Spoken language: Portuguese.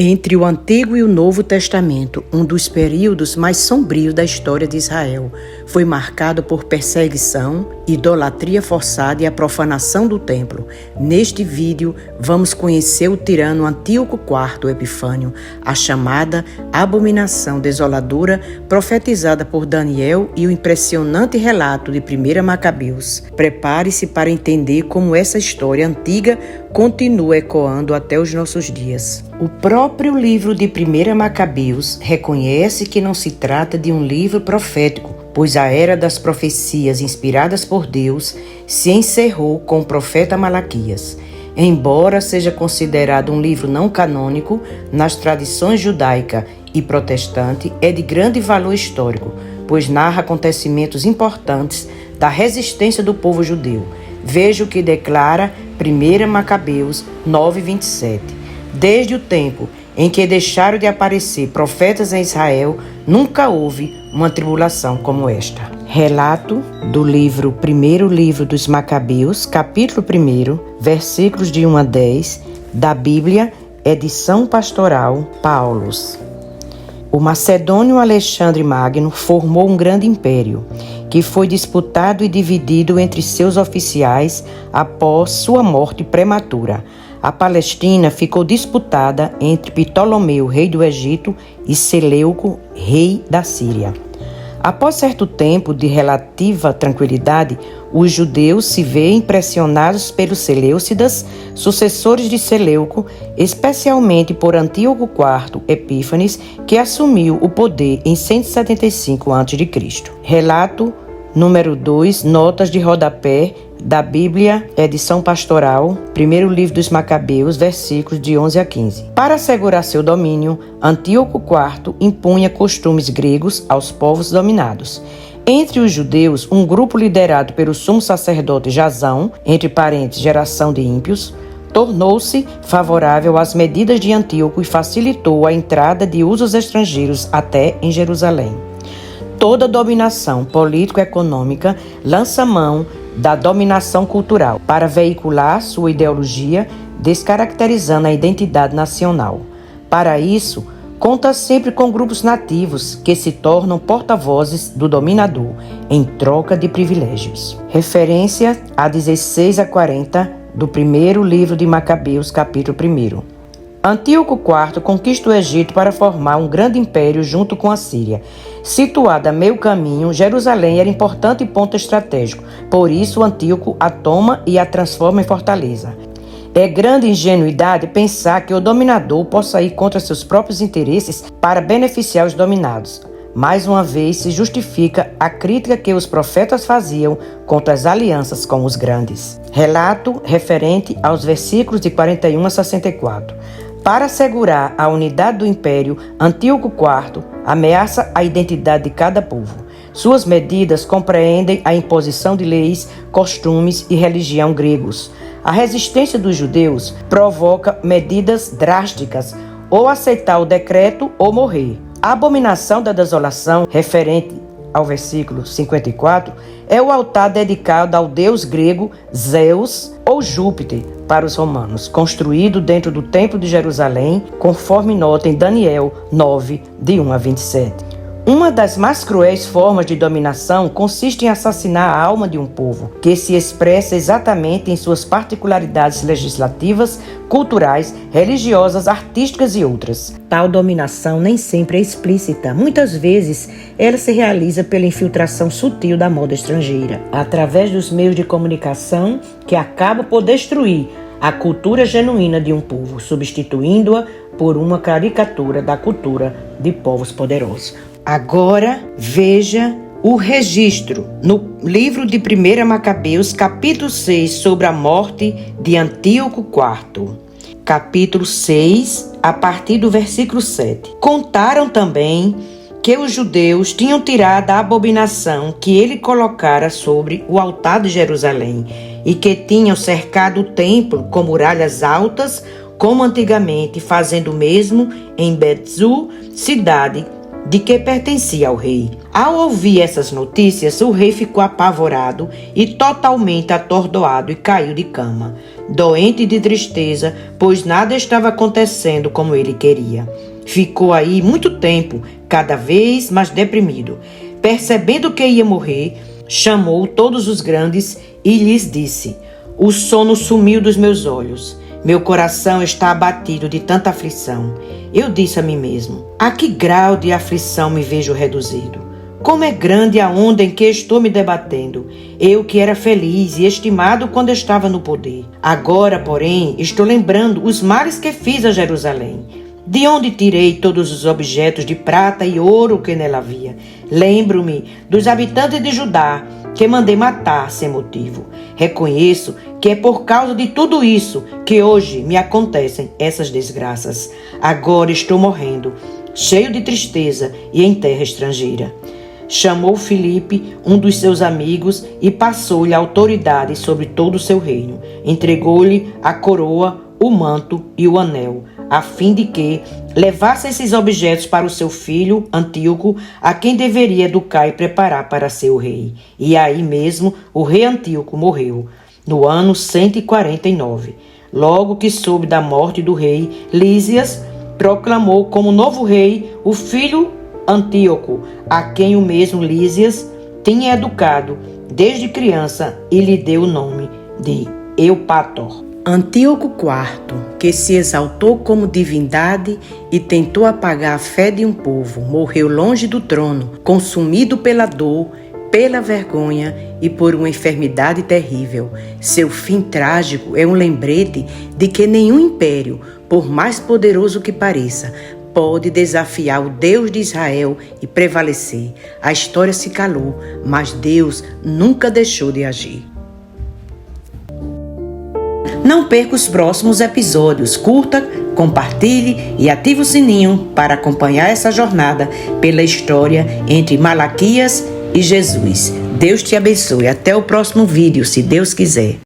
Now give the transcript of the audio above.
Entre o Antigo e o Novo Testamento, um dos períodos mais sombrios da história de Israel, foi marcado por perseguição, idolatria forçada e a profanação do templo. Neste vídeo, vamos conhecer o tirano Antíoco IV Epifânio, a chamada abominação desoladora profetizada por Daniel e o impressionante relato de 1 Macabeus. Prepare-se para entender como essa história antiga continua ecoando até os nossos dias. O próprio livro de 1 Macabeus reconhece que não se trata de um livro profético, pois a era das profecias inspiradas por Deus se encerrou com o profeta Malaquias. Embora seja considerado um livro não canônico, nas tradições judaica e protestante é de grande valor histórico, pois narra acontecimentos importantes da resistência do povo judeu. Veja o que declara 1 Macabeus 9:27. Desde o tempo em que deixaram de aparecer profetas em Israel, nunca houve uma tribulação como esta. Relato do primeiro livro dos Macabeus, capítulo 1, versículos de 1 a 10, da Bíblia, edição pastoral Paulus. O macedônio Alexandre Magno formou um grande império, que foi disputado e dividido entre seus oficiais após sua morte prematura. A Palestina ficou disputada entre Ptolomeu, rei do Egito, e Seleuco, rei da Síria. Após certo tempo de relativa tranquilidade, os judeus se veem impressionados pelos Seleucidas, sucessores de Seleuco, especialmente por Antíoco IV Epífanes, que assumiu o poder em 175 a.C. Relato número 2, notas de rodapé da Bíblia, edição pastoral, primeiro livro dos Macabeus, versículos de 11 a 15. Para assegurar seu domínio, Antíoco IV impunha costumes gregos aos povos dominados. Entre os judeus, um grupo liderado pelo sumo sacerdote Jasão, entre parênteses, geração de ímpios, tornou-se favorável às medidas de Antíoco e facilitou a entrada de usos estrangeiros até em Jerusalém. Toda dominação político-econômica lança mão da dominação cultural para veicular sua ideologia, descaracterizando a identidade nacional. Para isso, conta sempre com grupos nativos que se tornam porta-vozes do dominador em troca de privilégios. Referência a 16 a 40 do primeiro livro de Macabeus, capítulo 1. Antíoco IV conquista o Egito para formar um grande império junto com a Síria. Situada a meio caminho, Jerusalém era importante ponto estratégico, por isso Antíoco a toma e a transforma em fortaleza. É grande ingenuidade pensar que o dominador possa ir contra seus próprios interesses para beneficiar os dominados. Mais uma vez se justifica a crítica que os profetas faziam contra as alianças com os grandes. Relato referente aos versículos de 41 a 64. Para assegurar a unidade do império, Antíoco IV ameaça a identidade de cada povo. Suas medidas compreendem a imposição de leis, costumes e religião gregos. A resistência dos judeus provoca medidas drásticas, ou aceitar o decreto ou morrer. A abominação da desolação, referente ao versículo 54, é o altar dedicado ao deus grego Zeus ou Júpiter para os romanos, construído dentro do Templo de Jerusalém, conforme nota em Daniel 9, de 1 a 27. Uma das mais cruéis formas de dominação consiste em assassinar a alma de um povo, que se expressa exatamente em suas particularidades legislativas, culturais, religiosas, artísticas e outras. Tal dominação nem sempre é explícita. Muitas vezes, ela se realiza pela infiltração sutil da moda estrangeira, através dos meios de comunicação que acabam por destruir a cultura genuína de um povo, substituindo-a por uma caricatura da cultura de povos poderosos. Agora veja o registro no livro de 1 Macabeus, capítulo 6, sobre a morte de Antíoco IV. Capítulo 6, a partir do versículo 7. Contaram também que os judeus tinham tirado a abominação que ele colocara sobre o altar de Jerusalém e que tinham cercado o templo com muralhas altas, como antigamente, fazendo o mesmo em Betzu, cidade de que pertencia ao rei. Ao ouvir essas notícias, o rei ficou apavorado e totalmente atordoado e caiu de cama, doente de tristeza, pois nada estava acontecendo como ele queria. Ficou aí muito tempo, cada vez mais deprimido. Percebendo que ia morrer, chamou todos os grandes e lhes disse: o sono sumiu dos meus olhos. Meu coração está abatido de tanta aflição. Eu disse a mim mesmo: a que grau de aflição me vejo reduzido? Como é grande a onda em que estou me debatendo. Eu que era feliz e estimado quando estava no poder. Agora, porém, estou lembrando os males que fiz a Jerusalém. De onde tirei todos os objetos de prata e ouro que nela havia? Lembro-me dos habitantes de Judá, que mandei matar sem motivo. Reconheço que é por causa de tudo isso que hoje me acontecem essas desgraças. Agora estou morrendo, cheio de tristeza e em terra estrangeira. Chamou Filipe, um dos seus amigos, e passou-lhe a autoridade sobre todo o seu reino. Entregou-lhe a coroa, o manto e o anel, a fim de que levasse esses objetos para o seu filho Antíoco, a quem deveria educar e preparar para ser o rei. E aí mesmo o rei Antíoco morreu, no ano 149. Logo que soube da morte do rei, Lísias proclamou como novo rei o filho Antíoco, a quem o mesmo Lísias tinha educado desde criança e lhe deu o nome de Eupator. Antíoco IV, que se exaltou como divindade e tentou apagar a fé de um povo, morreu longe do trono, consumido pela dor, pela vergonha e por uma enfermidade terrível. Seu fim trágico é um lembrete de que nenhum império, por mais poderoso que pareça, pode desafiar o Deus de Israel e prevalecer. A história se calou, mas Deus nunca deixou de agir. Não perca os próximos episódios. Curta, compartilhe e ative o sininho para acompanhar essa jornada pela história entre Malaquias e Jesus. Deus te abençoe. Até o próximo vídeo, se Deus quiser.